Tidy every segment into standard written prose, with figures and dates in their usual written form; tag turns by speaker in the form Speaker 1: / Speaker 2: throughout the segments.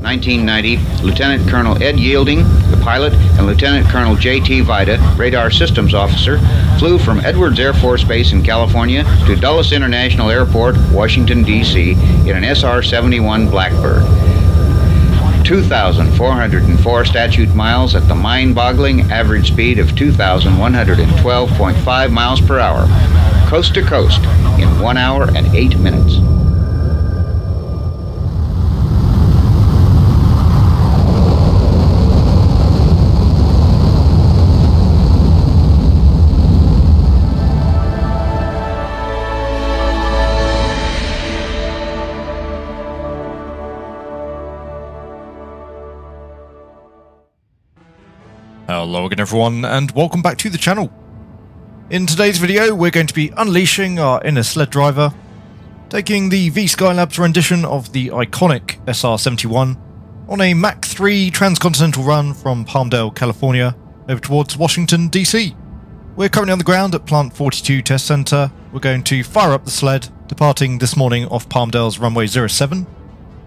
Speaker 1: 1990, Lieutenant Colonel Ed Yielding, the pilot, and Lieutenant Colonel J.T. Vida, radar systems officer, flew from Edwards Air Force Base in California to Dulles International Airport, Washington, D.C. in an SR-71 Blackbird. 2,404 statute miles at the mind-boggling average speed of 2,112.5 miles per hour, coast to coast, in 1 hour and 8 minutes.
Speaker 2: Hello again everyone, and welcome back to the channel. In today's video we're going to be unleashing our inner sled driver, taking the VSKYLABS rendition of the iconic SR-71 on a Mach 3 transcontinental run from Palmdale, California over towards Washington, DC. We're currently on the ground at Plant 42 Test Center. We're going to fire up the sled, departing this morning off Palmdale's runway 07.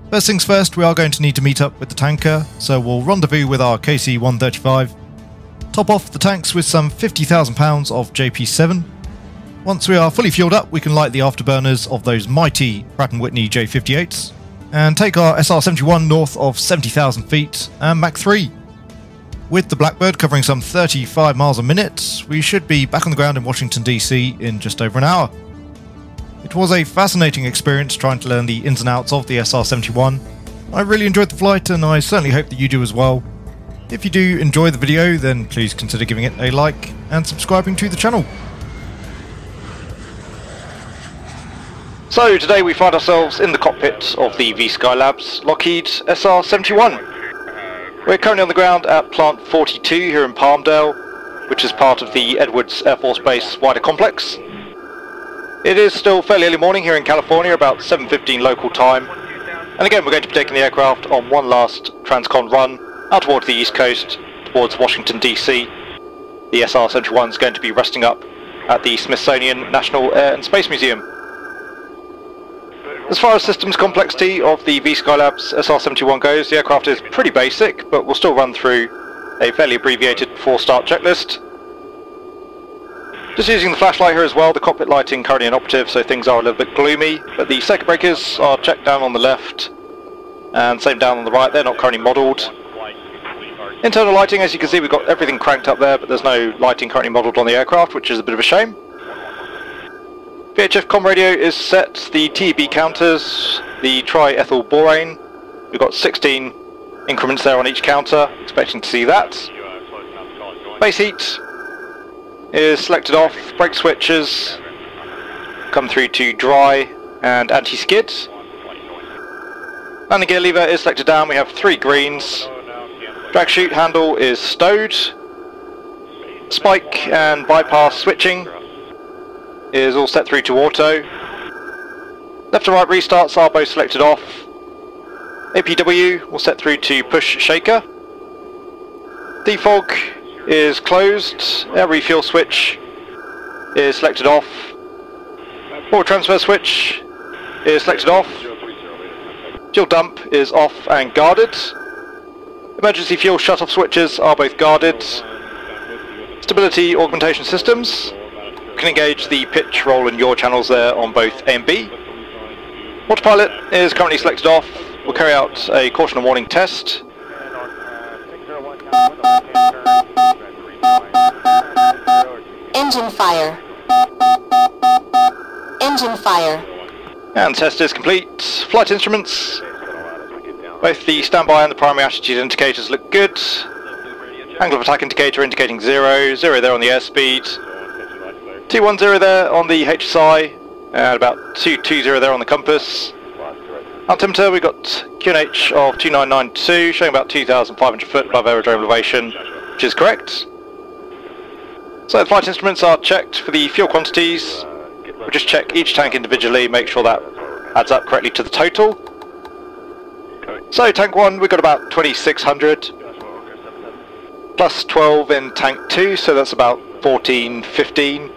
Speaker 2: First things first, we are going to need to meet up with the tanker, so we'll rendezvous with our KC-135, top off the tanks with some 50,000 pounds of JP7. Once we are fully fueled up, we can light the afterburners of those mighty Pratt & Whitney J58s, and take our SR-71 north of 70,000 feet and Mach 3. With the Blackbird covering some 35 miles a minute, we should be back on the ground in Washington DC in just over an hour. It was a fascinating experience trying to learn the ins and outs of the SR-71. I really enjoyed the flight, and I certainly hope that you do as well. If you do enjoy the video, then please consider giving it a like and subscribing to the channel.
Speaker 3: So today we find ourselves in the cockpit of the VSKYLABS Lockheed SR-71. We're currently on the ground at Plant 42 here in Palmdale, which is part of the Edwards Air Force Base wider complex. It is still fairly early morning here in California, about 7:15 local time. And again, we're going to be taking the aircraft on one last transcon run out towards the east coast, towards Washington DC. The SR-71 is going to be resting up at the Smithsonian National Air and Space Museum. As far as systems complexity of the VSKYLABS SR-71 goes, the aircraft is pretty basic, but we'll still run through a fairly abbreviated before start checklist. Just using the flashlight here as well, the cockpit lighting currently inoperative, so things are a little bit gloomy, but the circuit breakers are checked down on the left, and same down on the right. They're not currently modelled. Internal lighting, as you can see, we've got everything cranked up there, but there's no lighting currently modelled on the aircraft, which is a bit of a shame. VHF comm radio is set, the TEB counters, the triethyl borane. We've got 16 increments there on each counter, expecting to see that. Base heat is selected off, brake switches come through to dry and anti-skid. Landing gear lever is selected down, we have 3 greens. Drag chute handle is stowed. Spike and bypass switching is all set through to auto. Left and right restarts are both selected off. APW will set through to push shaker. Defog is closed. Air refuel switch is selected off. Forward transfer switch is selected off. Fuel dump is off and guarded. Emergency fuel shut-off switches are both guarded. Stability augmentation systems. You can engage the pitch, roll and yaw channels there on both A and B. Autopilot is currently selected off. We'll carry out a caution and warning test.
Speaker 4: Engine fire. Engine fire.
Speaker 3: And test is complete. Flight instruments. Both the standby and the primary attitude indicators look good. Angle of attack indicator indicating 0, 0 there on the airspeed. 210 there on the HSI, and about 220 there on the compass. Altimeter, we've got QNH of 2992, showing about 2,500 foot above aerodrome elevation, which is correct. So the flight instruments are checked for the fuel quantities. We'll just check each tank individually, make sure that adds up correctly to the total. So tank 1, we've got about 2,600, plus 12 in tank 2, so that's about 14, 15.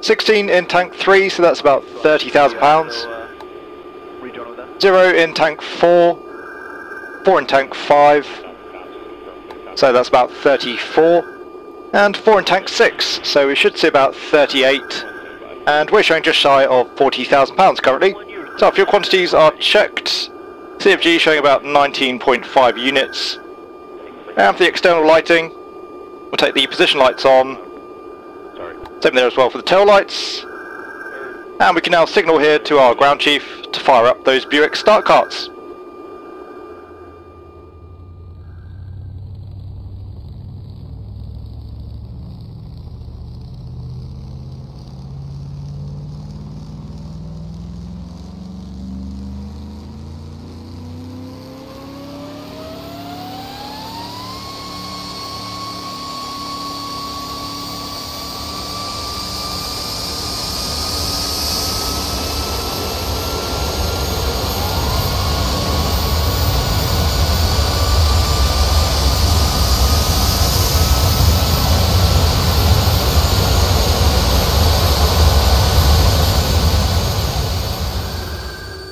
Speaker 3: 16 in tank 3, so that's about 30,000 pounds. 0 in tank 4, 4 in tank 5, so that's about 34, and 4 in tank 6, so we should see about 38, and we're showing just shy of £40,000 currently. So our fuel quantities are checked, CFG showing about 19.5 units, and for the external lighting, we'll take the position lights on, same there as well for the tail lights, and we can now signal here to our ground chief to fire up those Buick start carts.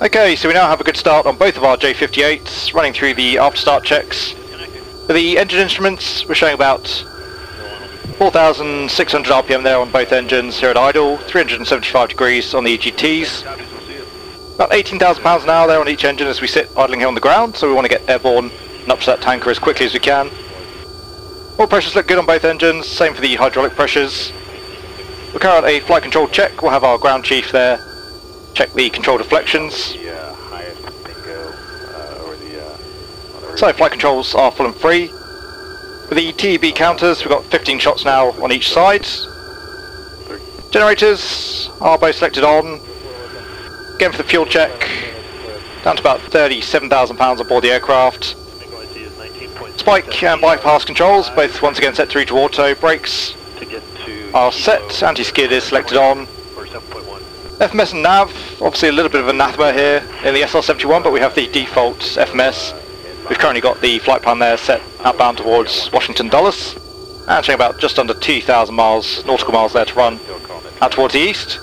Speaker 3: Okay, so we now have a good start on both of our J58s, running through the after-start checks. For the engine instruments, we're showing about 4,600 RPM there on both engines here at idle, 375 degrees on the EGTs. About 18,000 pounds an hour there on each engine as we sit idling here on the ground, so we want to get airborne and up to that tanker as quickly as we can. Oil pressures look good on both engines, same for the hydraulic pressures. We'll carry out a flight control check, we'll have our ground chief there check the control deflections. So flight controls are full and free. For the TEB counters, we've got 15 shots now on each side. Generators are both selected on. Again for the fuel check, down to about 37,000 pounds on board the aircraft. Spike and bypass controls, both once again set through to auto. Brakes are set, anti-skid is selected on. FMS and nav, obviously a little bit of anathema here in the SR-71, but we have the default FMS. We've currently got the flight plan there set outbound towards Washington Dulles, and showing about just under 2,000 miles, nautical miles there to run out towards the east.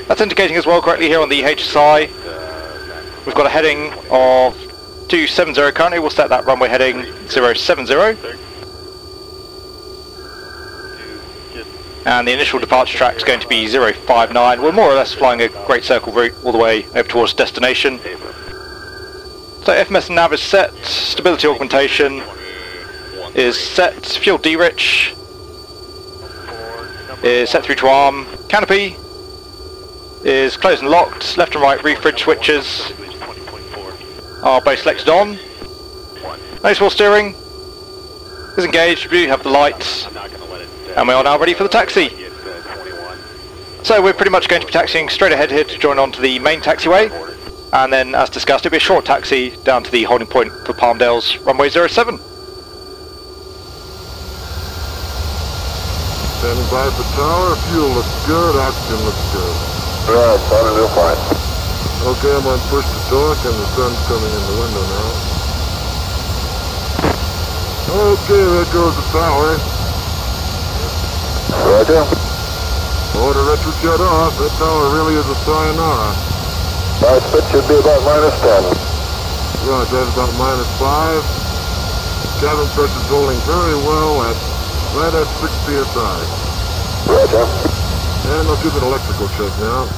Speaker 3: That's indicating as well correctly here on the HSI. We've got a heading of 270 currently, we'll set that runway heading 070. And the initial departure track is going to be 059. We're more or less flying a great circle route all the way over towards destination. So FMS and nav is set, stability augmentation is set, fuel D-rich is set through to arm, canopy is closed and locked, left and right reef bridge switches are both selected on. Nose wheel steering is engaged, we do have the lights. And we are now ready for the taxi. So we're pretty much going to be taxiing straight ahead here to join on to the main taxiway. And then, as discussed, it'll be a short taxi down to the holding point for Palmdale's runway 07.
Speaker 4: Standing by for tower, fuel looks good, oxygen looks good.
Speaker 5: Right, starting real fine.
Speaker 4: Okay, I'm on push to torque and the sun's coming in the window now. Okay, there goes the tower.
Speaker 5: Roger.
Speaker 4: Order retro shut off. That tower really is a sayonara.
Speaker 5: Our split should be about -10.
Speaker 4: Right, that's about -5. Cabin pressure's holding very well at right at 6 psi.
Speaker 5: Roger.
Speaker 4: And I'll give an electrical check now.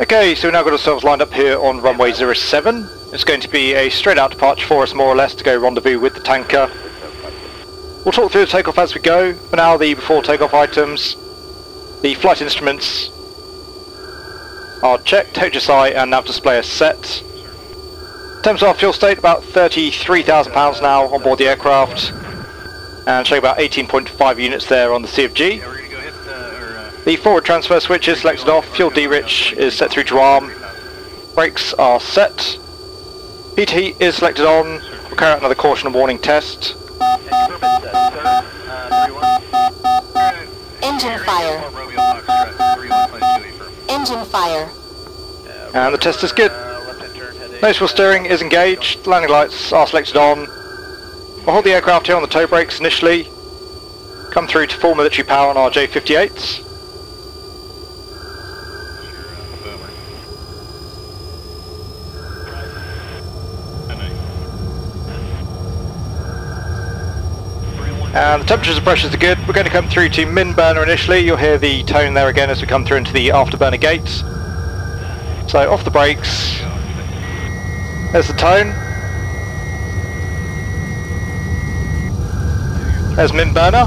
Speaker 3: Okay, so we've now got ourselves lined up here on runway 07. It's going to be a straight out departure for us more or less to go rendezvous with the tanker. We'll talk through the takeoff as we go. For now, the before takeoff items. The flight instruments are checked, HSI and nav display are set. In terms of our fuel state, about 33,000 pounds now on board the aircraft. And showing about 18.5 units there on the CFG. The forward transfer switch is selected off, fuel D-rich is set through to arm. Brakes are set. Heat heat is selected on. We'll carry out another caution and warning test.
Speaker 6: Engine fire. Engine fire.
Speaker 3: And the test is good. Nose wheel steering is engaged, landing lights are selected on. We'll hold the aircraft here on the tow brakes initially. Come through to full military power on our J58s. And the temperatures and pressures are good. We're going to come through to min burner initially. You'll hear the tone there again as we come through into the afterburner gate. So off the brakes. There's the tone. There's min burner.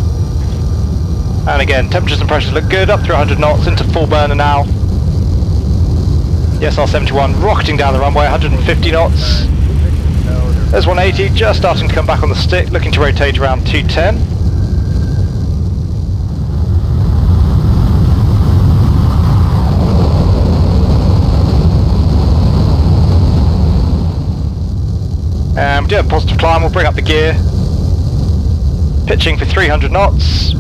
Speaker 3: And again, temperatures and pressures look good. Up through 100 knots into full burner now. The SR-71 rocketing down the runway, 150 knots. There's 180, just starting to come back on the stick, looking to rotate around 210. And we do have positive climb, we'll bring up the gear. Pitching for 300 knots.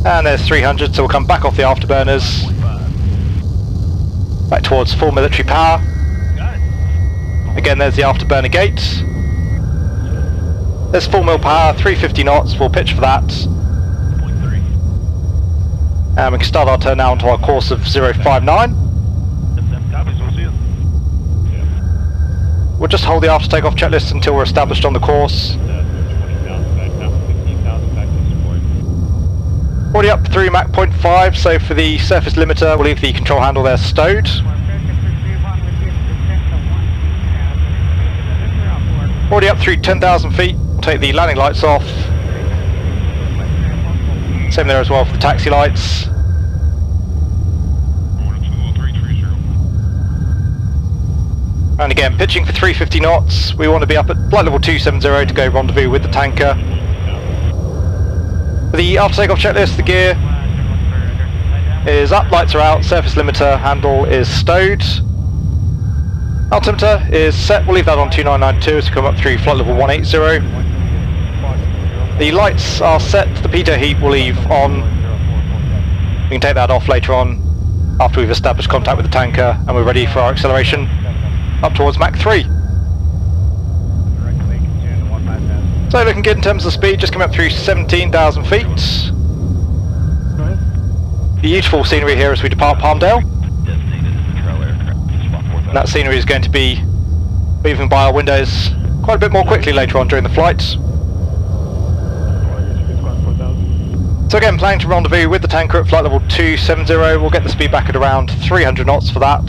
Speaker 3: And there's 300, so we'll come back off the afterburners, back towards full military power. Again, there's the afterburner gate. There's full mil power, 350 knots, we'll pitch for that. And we can start our turn now onto our course of 059. We'll just hold the after takeoff checklist until we're established on the course. Already up through Mach 0.5, so for the surface limiter we'll leave the control handle there stowed. Already up through 10,000 feet, we'll take the landing lights off. Same there as well for the taxi lights. And again, pitching for 350 knots, we want to be up at flight level 270 to go rendezvous with the tanker. For the after takeoff checklist, the gear is up, lights are out, surface limiter handle is stowed. Altimeter is set, we'll leave that on 2992 as we come up through flight level 180. The lights are set, the pitot heat we'll leave on. We can take that off later on after we've established contact with the tanker and we're ready for our acceleration up towards Mach 3. So looking good in terms of speed, just coming up through 17,000 feet. Beautiful scenery here as we depart Palmdale. And that scenery is going to be moving by our windows quite a bit more quickly later on during the flight. So again, planning to rendezvous with the tanker at flight level 270, we'll get the speed back at around 300 knots for that.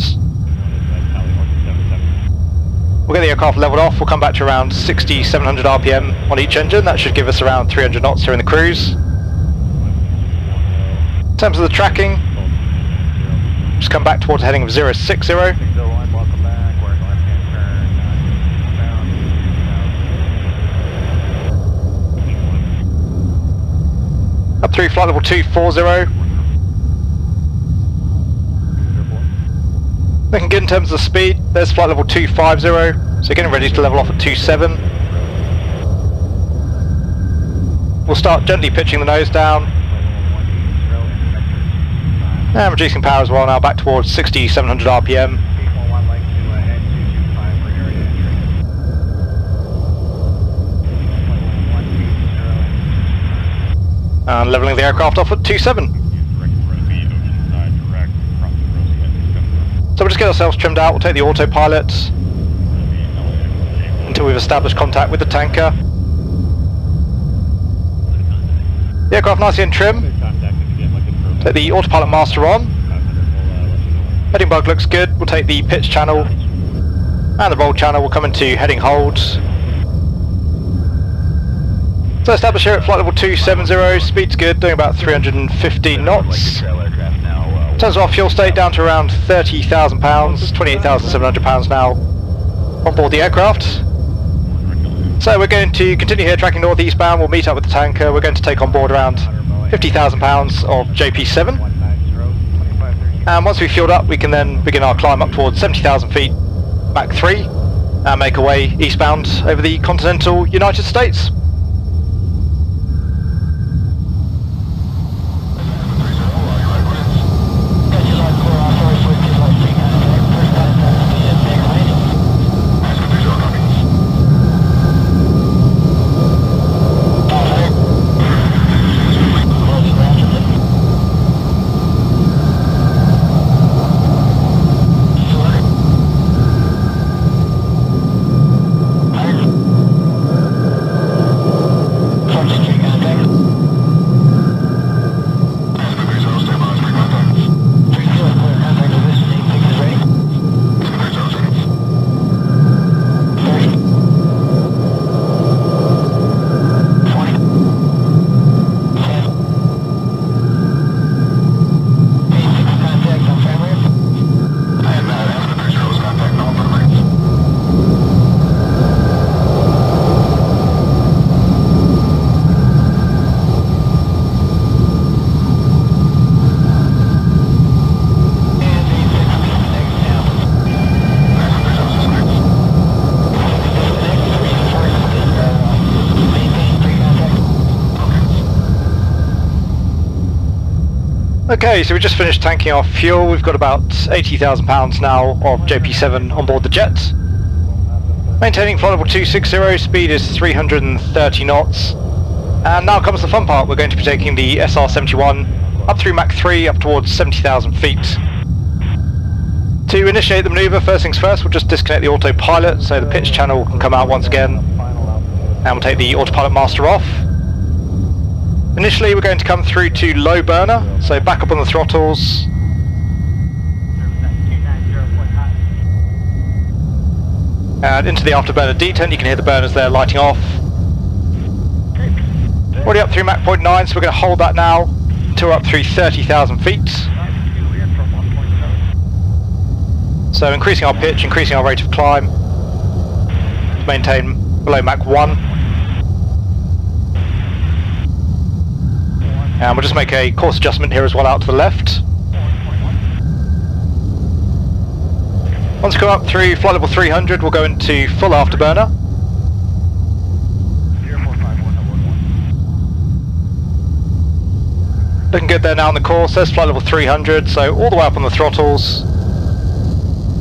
Speaker 3: We'll get the aircraft leveled off, we'll come back to around 6,700 RPM on each engine, that should give us around 300 knots during the cruise. In terms of the tracking, just come back towards a heading of 060. Up through flight level 240. Looking good in terms of speed, there's flight level 250, so getting ready to level off at 27. We'll start gently pitching the nose down. And reducing power as well now, back towards 6,700 RPM. And levelling the aircraft off at 27. So we'll just get ourselves trimmed out, we'll take the autopilot until we've established contact with the tanker. The aircraft nicely in trim. Take the autopilot master on. Heading bug looks good, we'll take the pitch channel and the roll channel, we'll come into heading hold. So established here at flight level 270, speed's good, doing about 315 knots. In terms of our fuel state, down to around £30,000, £28,700 now on board the aircraft. So we're going to continue here tracking north eastbound. We'll meet up with the tanker. We're going to take on board around £50,000 of JP7. And once we've fueled up, we can then begin our climb up towards 70,000 feet, Mach 3, and make our way eastbound over the continental United States. Okay, so we just finished tanking our fuel. We've got about £80,000 now of JP7 on board the jet. Maintaining flight level 260, speed is 330 knots. And now comes the fun part. We're going to be taking the SR-71 up through Mach 3 up towards 70,000 feet. To initiate the manoeuvre, first things first, we'll just disconnect the autopilot so the pitch channel can come out once again. And we'll take the autopilot master off. Initially we're going to come through to low burner, so back up on the throttles. And into the afterburner detent, you can hear the burners there lighting off. Already up through Mach 0.9, so we're going to hold that now until we're up through 30,000 feet. So increasing our pitch, increasing our rate of climb to maintain below Mach 1. And we'll just make a course adjustment here as well out to the left. Once we come up through flight level 300, we'll go into full afterburner. Looking good there now on the course. There's flight level 300, so all the way up on the throttles.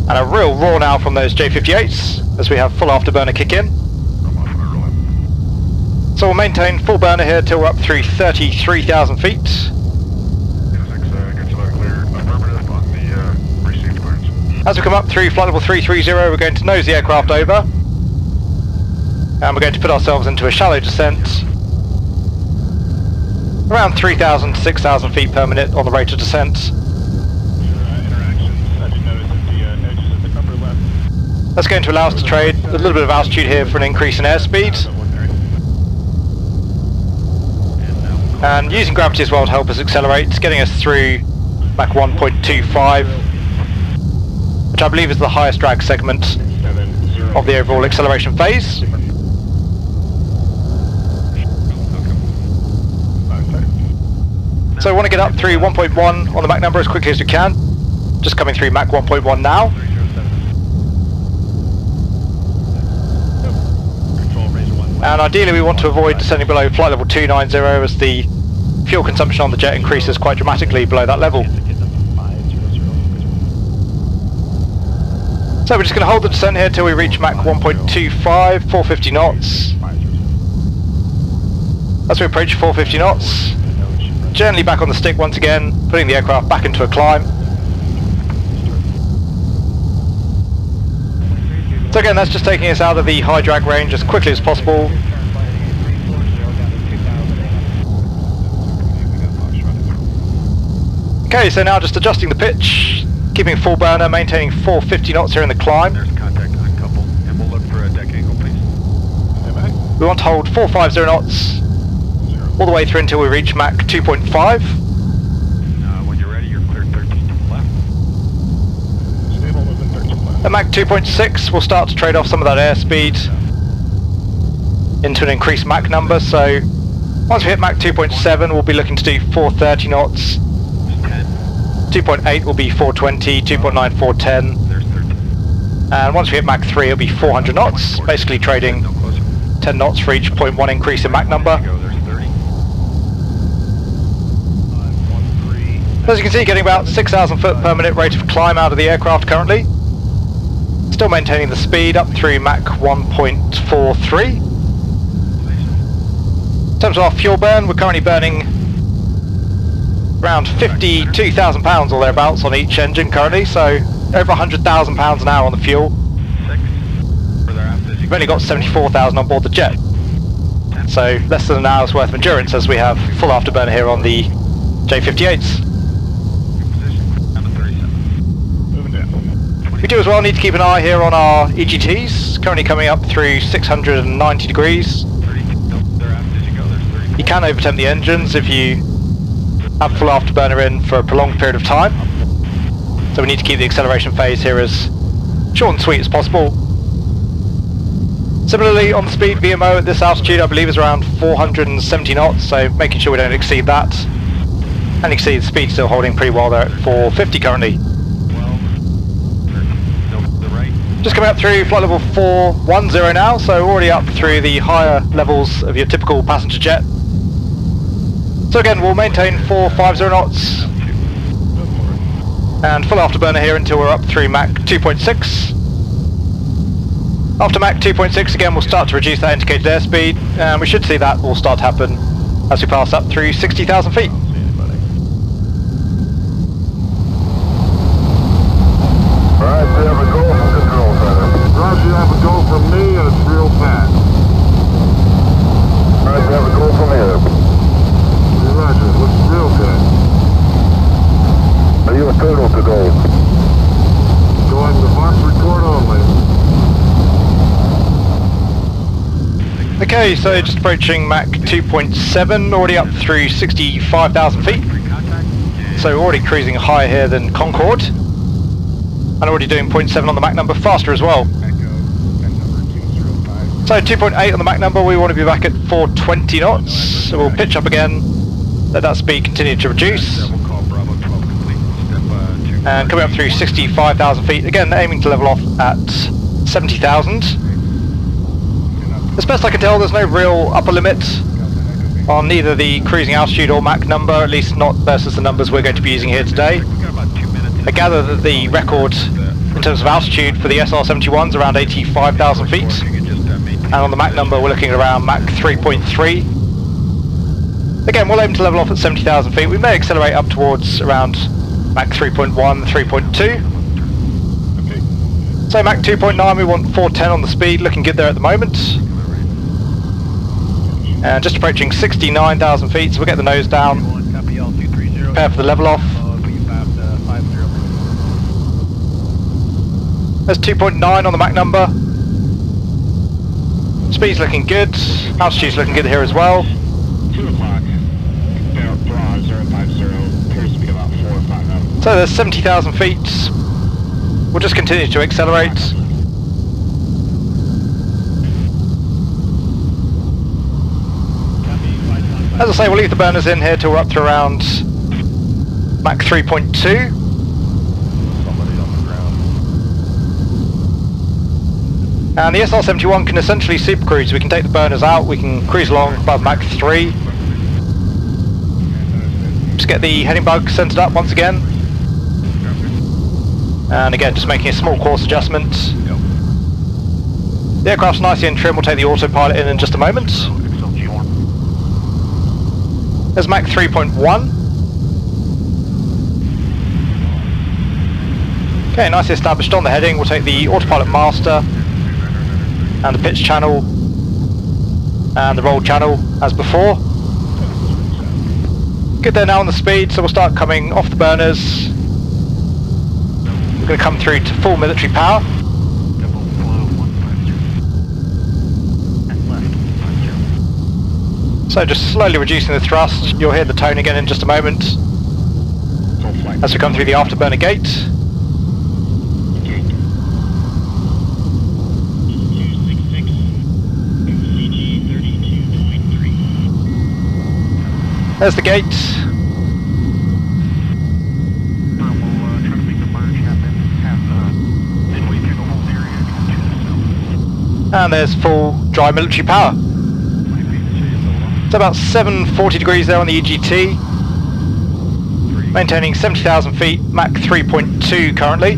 Speaker 3: And a real roar now from those J58s as we have full afterburner kick in. So we'll maintain full burner here till we're up through 33,000 feet. As we come up through flight level 330, we're going to nose the aircraft over. And we're going to put ourselves into a shallow descent. Around 3,000 to 6,000 feet per minute on the rate of descent. That's going to allow us to trade a little bit of altitude here for an increase in airspeed. And using gravity as well to help us accelerate, it's getting us through Mach 1.25, which I believe is the highest drag segment of the overall acceleration phase. So we want to get up through 1.1 on the Mach number as quickly as we can. Just coming through Mach 1.1 now. And ideally we want to avoid descending below flight level 290 as the fuel consumption on the jet increases quite dramatically below that level. So we're just going to hold the descent here till we reach Mach 1.25, 450 knots. As we approach 450 knots, gently back on the stick once again, putting the aircraft back into a climb. So again, that's just taking us out of the high drag range as quickly as possible. Okay, so now just adjusting the pitch, keeping full burner, maintaining 450 knots here in the climb. We want to hold 450 knots all the way through until we reach Mach 2.5.
Speaker 6: When you're ready, you're cleared 13.
Speaker 3: At Mach 2.6 we'll start to trade off some of that airspeed into an increased Mach number, so once we hit Mach 2.7 we'll be looking to do 430 knots, 2.8 will be 420, 2.9 410, and once we hit Mach 3 it'll be 400 knots, basically trading 10 knots for each 0.1 increase in Mach number. As you can see, getting about 6,000 foot per minute rate of climb out of the aircraft currently. Still maintaining the speed up through Mach 1.43. In terms of our fuel burn, we're currently burning around 52,000 pounds or thereabouts on each engine currently, so over 100,000 pounds an hour on the fuel. We've only got 74,000 on board the jet, so less than an hour's worth of endurance as we have full afterburner here on the J58s. We do as well need to keep an eye here on our EGTs, currently coming up through 690 degrees. You can overtemp the engines if you have full afterburner in for a prolonged period of time, so we need to keep the acceleration phase here as short and sweet as possible. Similarly, on the speed, VMO at this altitude I believe is around 470 knots, so making sure we don't exceed that. And you can see the speed still holding pretty well there at 450 currently. Just coming up through flight level 410 now, so already up through the higher levels of your typical passenger jet. So again, we'll maintain 450 knots and full afterburner here until we're up through Mach 2.6. After Mach 2.6 again we'll start to reduce that indicated airspeed, and we should see that will start to happen as we pass up through 60,000 feet.
Speaker 5: Alright, we have a go from control center.
Speaker 4: Roger, you have a go from me and it's real fast.
Speaker 5: Alright, we have a go from here.
Speaker 4: Roger, it looks real good.
Speaker 5: Are you a turtle to go?
Speaker 4: Going to Mach record only.
Speaker 3: Okay, so just approaching Mach 2.7, already up through 65,000 feet. So already cruising higher here than Concorde. And already doing 0.7 on the Mach number, faster as well. So 2.8 on the Mach number, we want to be back at 420 knots. So we'll pitch up again, let that speed continue to reduce. And coming up through 65,000 feet, again aiming to level off at 70,000. As best I can tell, there's no real upper limit on either the cruising altitude or Mach number, at least not versus the numbers we're going to be using here today. I gather that the record in terms of altitude for the SR-71 is around 85,000 feet, and on the Mach number we're looking at around Mach 3.3. Again, we'll aim to level off at 70,000 feet. We may accelerate up towards around Mach 3.1, 3.2. So Mach 2.9 we want 410 on the speed, looking good there at the moment. And just approaching 69,000 feet, so we'll get the nose down, prepare for the level off. There's 2.9 on the Mach number. Speed's looking good, altitude's looking good here as well.
Speaker 6: 2 o'clock, 050, appears to be about 4 or 5 knots.
Speaker 3: So there's 70,000 feet. We'll just continue to accelerate. As I say, we'll leave the burners in here till we're up to around Mach 3.2. And the SR-71 can essentially supercruise. We can take the burners out, we can cruise along above Mach 3. Just get the heading bug centered up once again. And again, just making a small course adjustment. The aircraft's nicely in trim, we'll take the autopilot in just a moment. There's Mach 3.1. Okay, nicely established on the heading. We'll take the autopilot master and the pitch channel and the roll channel as before. Good there now on the speed, so we'll start coming off the burners. We're going to come through to full military power. So just slowly reducing the thrust. You'll hear the tone again in just a moment as we come through the afterburner gate. There's the gate. And there's full dry military power. It's about 740 degrees there on the EGT. Maintaining 70,000 feet, Mach 3.2 currently.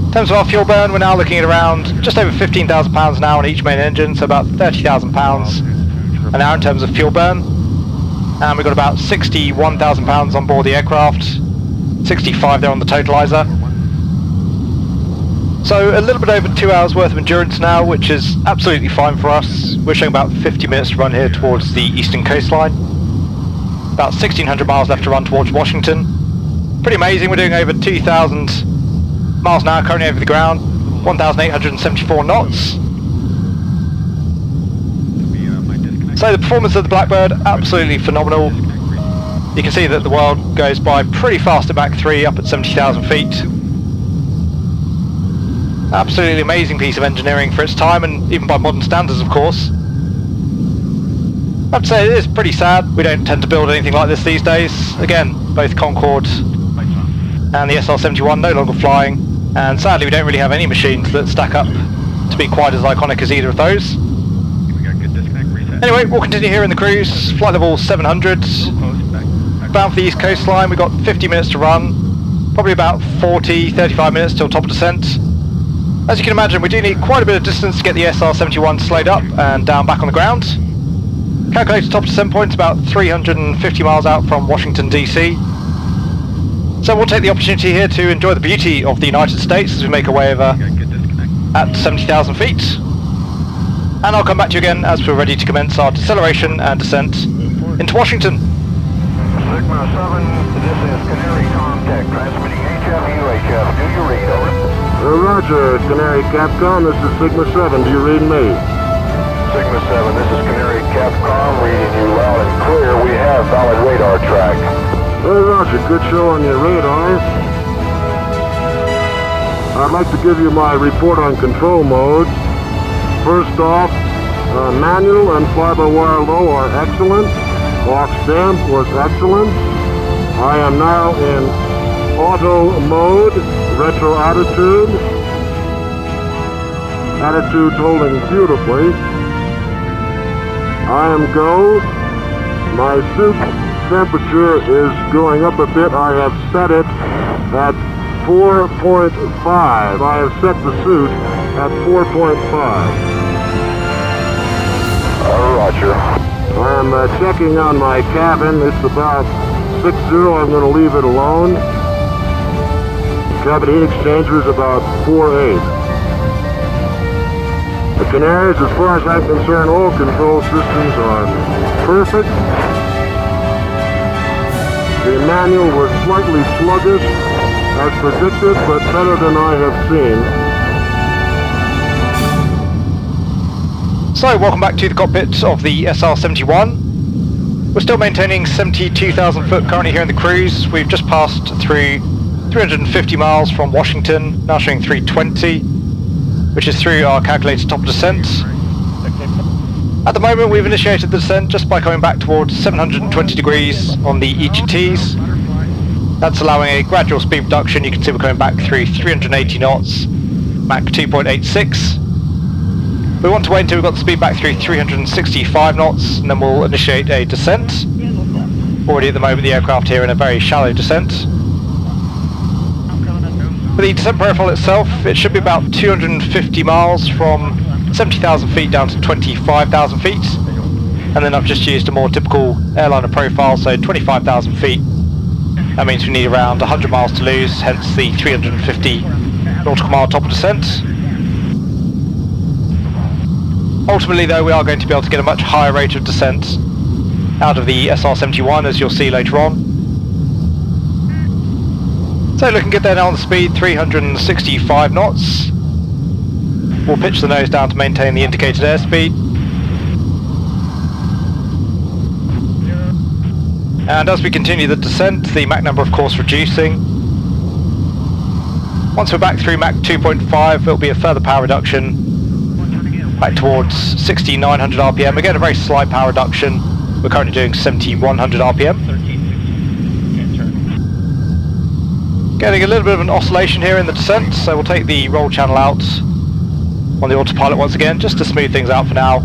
Speaker 3: In terms of our fuel burn, we're now looking at around just over 15,000 pounds an hour on each main engine, so about 30,000 pounds an hour in terms of fuel burn. And we've got about 61,000 pounds on board the aircraft, 65 there on the totalizer. So a little bit over 2 hours worth of endurance now, which is absolutely fine for us. We're showing about 50 minutes to run here towards the eastern coastline. About 1,600 miles left to run towards Washington. Pretty amazing, we're doing over 2,000 miles an hour currently over the ground, 1,874 knots. So the performance of the Blackbird, absolutely phenomenal. You can see that the world goes by pretty fast at Mach 3, up at 70,000 feet. Absolutely amazing piece of engineering for its time, and even by modern standards, of course. I have to say it is pretty sad. We don't tend to build anything like this these days. Again, both Concorde and the SR-71 no longer flying, and sadly we don't really have any machines that stack up to be quite as iconic as either of those. Anyway, we'll continue here in the cruise, flight level 700, bound for the east coastline. We've got 50 minutes to run, probably about 35 minutes till top of descent. As you can imagine, we do need quite a bit of distance to get the SR-71 slowed up and down back on the ground. Calculated top descent point is about 350 miles out from Washington DC. So we'll take the opportunity here to enjoy the beauty of the United States as we make our way over at 70,000 feet. And I'll come back to you again as we're ready to commence our deceleration and descent into Washington.
Speaker 5: Sigma 7, this is Canary Contact, transmitting HF, do you read, over?
Speaker 4: Roger, Canary Capcom, this is Sigma 7, do you read me?
Speaker 5: Sigma 7, this is Canary Capcom, reading you loud and clear. We have valid radar track.
Speaker 4: Roger, good show on your radar. I'd like to give you my report on control modes. First off, manual and fly-by-wire low are excellent. Aux damp was excellent. I am now in auto mode, retro attitude. Attitude's holding beautifully. I am go. My suit temperature is going up a bit. I have set it at 4.5. I have set the suit at 4.5.
Speaker 5: Roger.
Speaker 4: I'm checking on my cabin. It's about 60. I'm going to leave it alone. Cabin heat exchanger is about 4.8. The Canaries, as far as I'm concerned, all control systems are perfect. The manual was slightly sluggish, as predicted, but better than I have seen.
Speaker 3: So, welcome back to the cockpit of the SR-71. We're still maintaining 72,000 foot currently here in the cruise. We've just passed through 350 miles from Washington, now showing 320, which is through our calculated top descent. At the moment we've initiated the descent just by coming back towards 720 degrees on the EGTs. That's allowing a gradual speed reduction. You can see we're coming back through 380 knots, Mach 2.86. We want to wait until we've got the speed back through 365 knots, and then we'll initiate a descent. Already at the moment the aircraft here in a very shallow descent. For the descent profile itself, it should be about 250 miles from 70,000 feet down to 25,000 feet. And then I've just used a more typical airliner profile, so 25,000 feet. That means we need around 100 miles to lose, hence the 350 nautical mile top of descent. Ultimately though, we are going to be able to get a much higher rate of descent out of the SR-71, as you'll see later on. So looking good there now on the speed, 365 knots. We'll pitch the nose down to maintain the indicated airspeed. And as we continue the descent, the Mach number of course reducing. Once we're back through Mach 2.5, it'll be a further power reduction back towards 6,900 RPM. Again, a very slight power reduction. We're currently doing 7100 RPM. Getting a little bit of an oscillation here in the descent, so we'll take the roll channel out on the autopilot once again, just to smooth things out for now.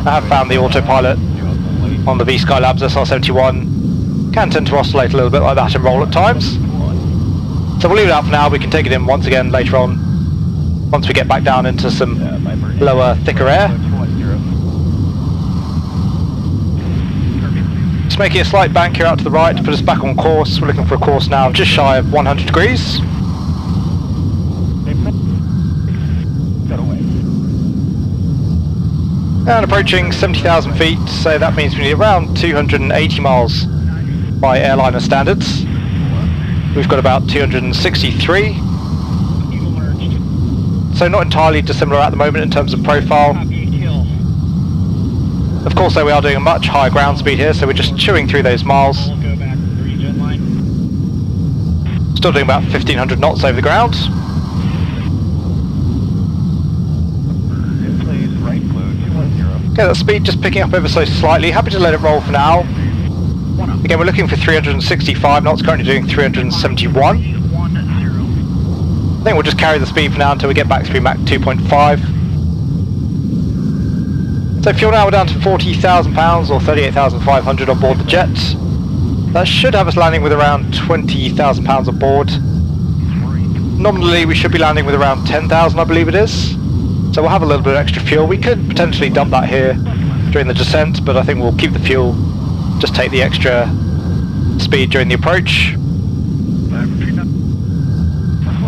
Speaker 3: I have found the autopilot on the VSKYLABS SR-71 can tend to oscillate a little bit like that and roll at times. So we'll leave it out for now. We can take it in once again later on, once we get back down into some lower, thicker air. Just making a slight bank here out to the right to put us back on course. We're looking for a course now just shy of 100 degrees. And approaching 70,000 feet, so that means we need around 280 miles by airliner standards. We've got about 263. So not entirely dissimilar at the moment in terms of profile. Of course though, we are doing a much higher ground speed here, so we're just chewing through those miles. Still doing about 1500 knots over the ground. Okay, that speed just picking up ever so slightly. Happy to let it roll for now. Again, we're looking for 365 knots, currently doing 371. I think we'll just carry the speed for now until we get back through Mach 2.5. So fuel now, we're down to 40,000 pounds or 38,500 on board the jet. That should have us landing with around 20,000 pounds on board. Nominally we should be landing with around 10,000, I believe it is. So we'll have a little bit of extra fuel. We could potentially dump that here during the descent, but I think we'll keep the fuel, just take the extra speed during the approach.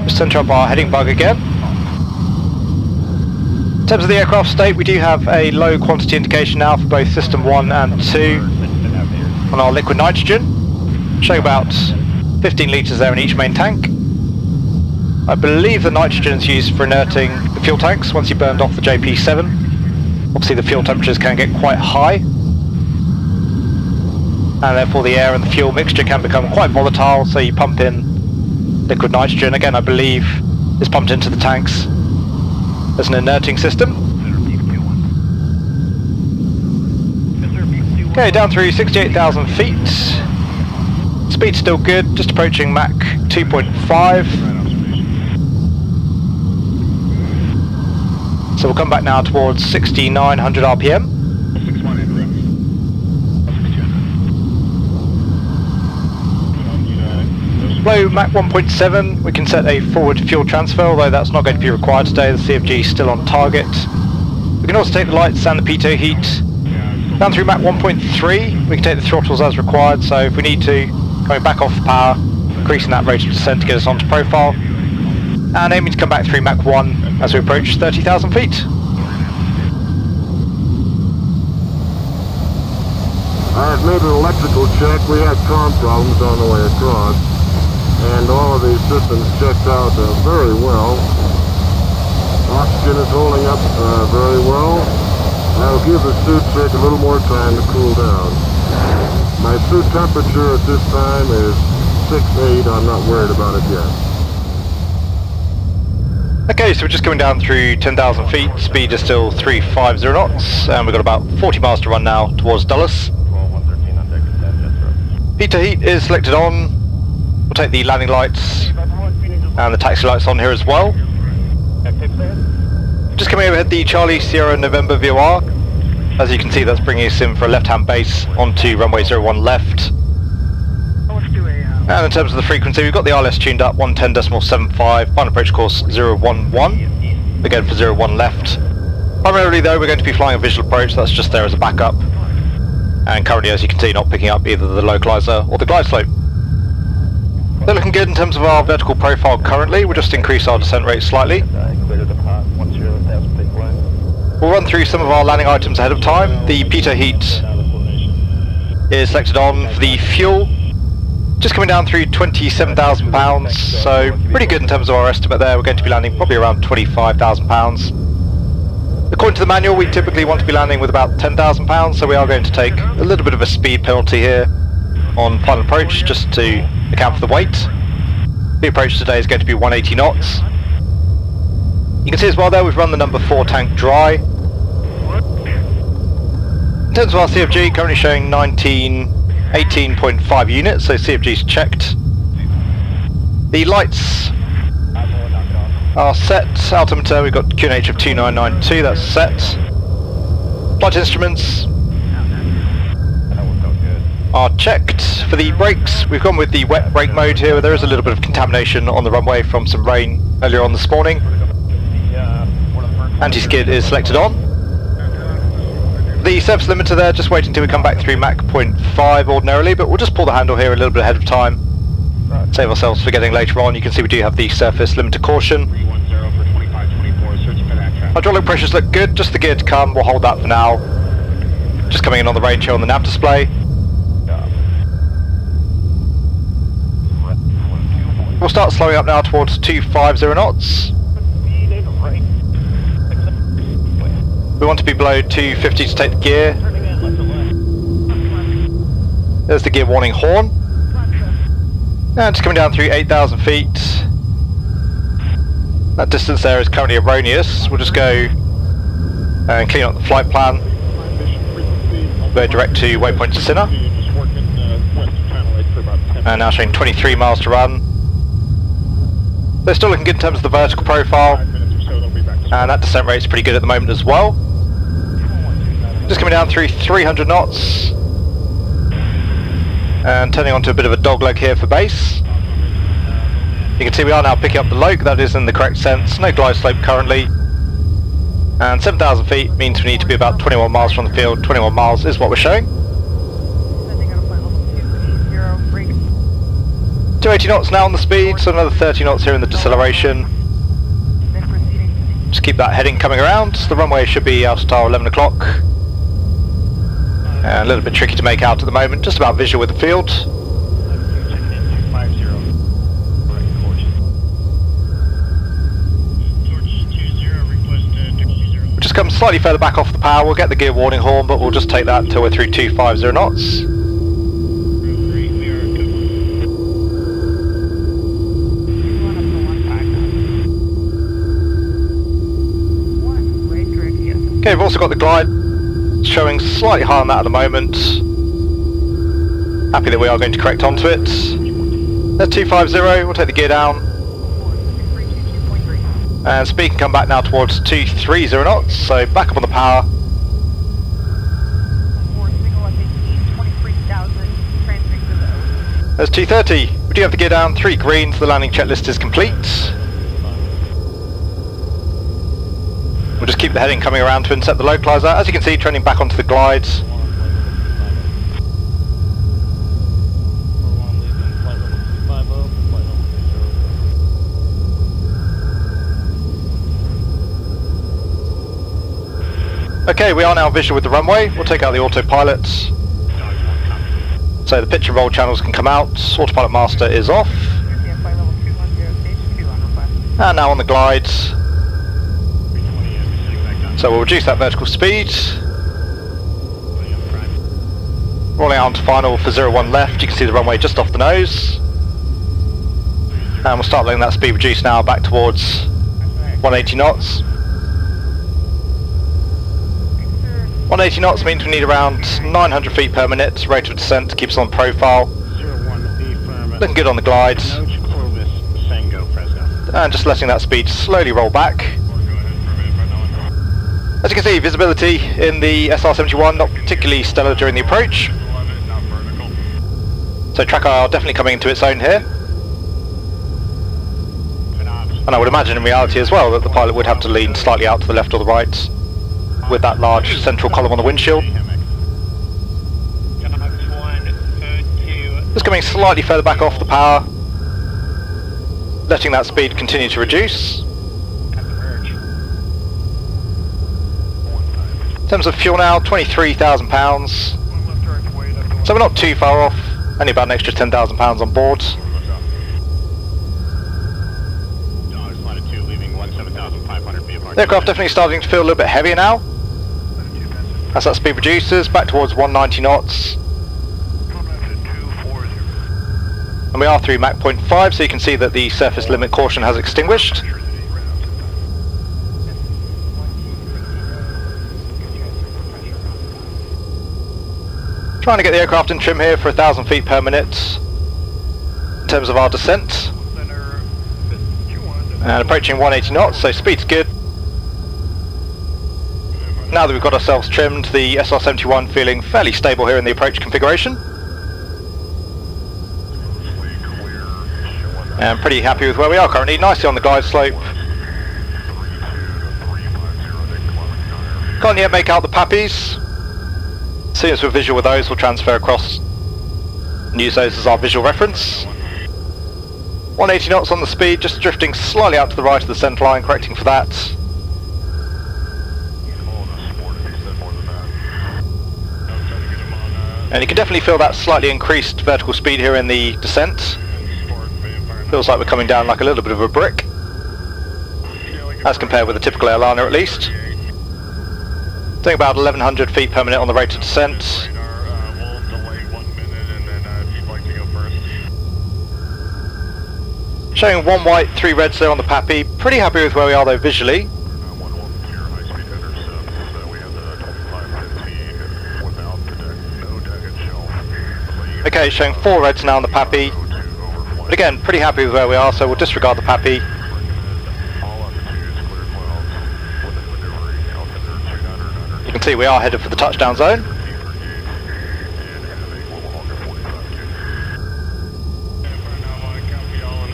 Speaker 3: Just center up our heading bug again. In terms of the aircraft state, we do have a low quantity indication now for both system 1 and 2 on our liquid nitrogen, showing about 15 litres there in each main tank. I believe the nitrogen is used for inerting the fuel tanks once you burned off the JP7. Obviously the fuel temperatures can get quite high, and therefore the air and the fuel mixture can become quite volatile, so you pump in liquid nitrogen. Again, I believe is pumped into the tanks as an inerting system. Okay, down through 68,000 feet. Speed's still good, just approaching Mach 2.5. So we'll come back now towards 6,900 RPM. Below Mach 1.7 we can set a forward fuel transfer, although that's not going to be required today. The CFG is still on target. We can also take the lights and the pitot heat. Down through Mach 1.3 we can take the throttles as required, so if we need to, coming back off the power, increasing that rate of descent to get us onto profile, and aiming to come back through Mach 1 as we approach 30,000 feet.
Speaker 4: I have made an electrical check. We had comm problems on the way across, and all of these systems checked out very well. Oxygen is holding up very well. I'll give the suit a little more time to cool down. My suit temperature at this time is 6.8. I'm not worried about it yet.
Speaker 3: Okay, so we're just coming down through 10,000 feet, speed is still 350 knots, and we've got about 40 miles to run now towards Dulles. Pitot heat is selected on. We'll take the landing lights and the taxi lights on here as well. Just coming overhead the Charlie Sierra November VOR. As you can see, that's bringing us in for a left-hand base onto runway 01 left. And in terms of the frequency, we've got the RLS tuned up 110.75, final approach course 011, again for 01 left. Primarily though, we're going to be flying a visual approach, that's just there as a backup. And currently, as you can see, not picking up either the localizer or the glide slope. They're looking good in terms of our vertical profile currently. We'll just increase our descent rate slightly. We'll run through some of our landing items ahead of time. The pitot heat is selected on for the fuel. Just coming down through 27,000 pounds, so pretty good in terms of our estimate there. We're going to be landing probably around 25,000 pounds. According to the manual, we typically want to be landing with about 10,000 pounds, so we are going to take a little bit of a speed penalty here on final approach, just to account for the weight. The approach today is going to be 180 knots. You can see as well there, we've run the number 4 tank dry. In terms of our CFG, currently showing 18.5 units, so CFG's checked. The lights are set. Altimeter, we've got QNH of 2992, that's set. Flight instruments are checked. For the brakes, we've gone with the wet brake mode here, where there is a little bit of contamination on the runway from some rain earlier on this morning. Anti-skid is selected on. The surface limiter there, just waiting until we come back through Mach 0.5 ordinarily, but we'll just pull the handle here a little bit ahead of time. Save ourselves forgetting later on. You can see we do have the surface limiter caution. Hydraulic pressures look good, just the gear to come, we'll hold that for now. Just coming in on the range here on the nav display. We'll start slowing up now towards 250 knots. We want to be below 250 to take the gear. There's the gear warning horn. And just coming down through 8,000 feet. That distance there is currently erroneous. We'll just go and clean up the flight plan. Go direct to waypoint Sinner. And now showing 23 miles to run. They're still looking good in terms of the vertical profile. And that descent rate is pretty good at the moment as well. Just coming down through 300 knots. And turning onto a bit of a dogleg here for base. You can see we are now picking up the loc, that is in the correct sense. No glide slope currently. And 7,000 feet means we need to be about 21 miles from the field. 21 miles is what we're showing. 280 knots now on the speed, so another 30 knots here in the deceleration. Just keep that heading coming around. The runway should be out of tower 11 o'clock. A little bit tricky to make out at the moment, just about visual with the field. We'll just come slightly further back off the power, we'll get the gear warning horn, but we'll just take that until we're through 250 knots. Okay, we've also got the glide showing slightly higher on that at the moment. Happy that we are going to correct onto it. There's 250, we'll take the gear down. And speed can come back now towards 230 knots, so back up on the power. There's 230, we do have the gear down, 3 greens, the landing checklist is complete. We'll just keep the heading coming around to intercept the localizer. As you can see, trending back onto the glides. Okay, we are now visual with the runway. We'll take out the autopilot. So the pitch and roll channels can come out. Autopilot master is off. And now on the glides. So we'll reduce that vertical speed. Rolling out onto final for 01 left, you can see the runway just off the nose. And we'll start letting that speed reduce now back towards 180 knots. 180 knots means we need around 900 feet per minute rate of descent to keep us on profile. Looking good on the glides. And just letting that speed slowly roll back. As you can see, visibility in the SR-71 not particularly stellar during the approach. So track IR definitely coming into its own here. And I would imagine in reality as well that the pilot would have to lean slightly out to the left or the right with that large central column on the windshield. Just coming slightly further back off the power, letting that speed continue to reduce. In terms of fuel now, 23,000 pounds. So we're not too far off, only about an extra 10,000 pounds on board. The aircraft definitely starting to feel a little bit heavier now. As that speed reduces, back towards 190 knots. And we are through Mach 0.5, so you can see that the surface limit caution has extinguished. Trying to get the aircraft in trim here for 1,000 feet per minute in terms of our descent. And approaching 180 knots, so speed's good. Now that we've got ourselves trimmed, the SR-71 feeling fairly stable here in the approach configuration. And pretty happy with where we are currently, nicely on the glide slope. Can't yet make out the pappies. As soon as we're visual with those, we'll transfer across and use those as our visual reference. 180 knots on the speed, just drifting slightly out to the right of the centre line, correcting for that. And you can definitely feel that slightly increased vertical speed here in the descent. Feels like we're coming down like a little bit of a brick, as compared with a typical airliner at least. Doing about 1,100 feet per minute on the rate of descent. Showing 1 white, 3 reds there on the Pappy. Pretty happy with where we are though visually. Okay, showing 4 reds now on the Pappy. But again, pretty happy with where we are, so we'll disregard the Pappy. You can see we are headed for the touchdown zone.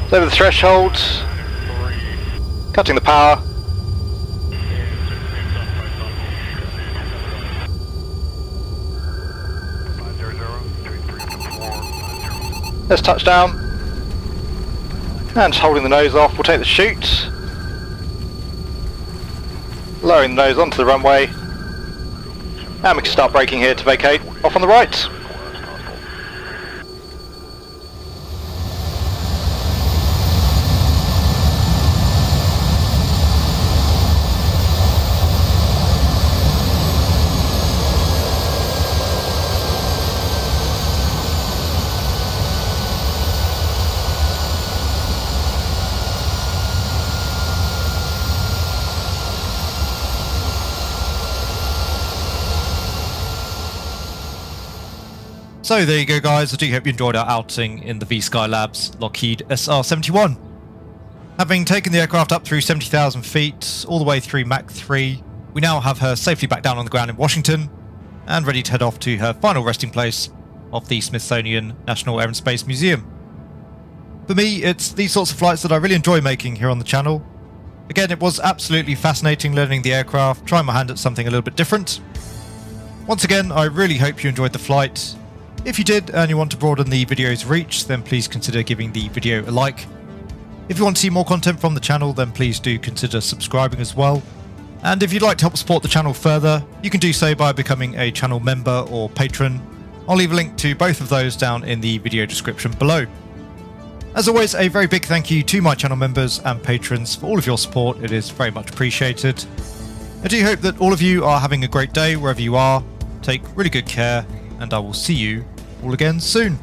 Speaker 3: It's over the threshold, cutting the power. There's touchdown. And just holding the nose off, we'll take the chute. Lowering the nose onto the runway. And we can start braking here to vacate off on the right.
Speaker 2: So there you go guys, I do hope you enjoyed our outing in the VSKYLABS Lockheed SR-71. Having taken the aircraft up through 70,000 feet, all the way through Mach 3, we now have her safely back down on the ground in Washington, and ready to head off to her final resting place of the Smithsonian National Air and Space Museum. For me, it's these sorts of flights that I really enjoy making here on the channel. Again, it was absolutely fascinating learning the aircraft, trying my hand at something a little bit different. Once again, I really hope you enjoyed the flight. If you did and you want to broaden the video's reach, then please consider giving the video a like. If you want to see more content from the channel, then please do consider subscribing as well. And if you'd like to help support the channel further, you can do so by becoming a channel member or patron. I'll leave a link to both of those down in the video description below. As always, a very big thank you to my channel members and patrons for all of your support. It is very much appreciated. I do hope that all of you are having a great day wherever you are. Take really good care, and I will see you all again soon.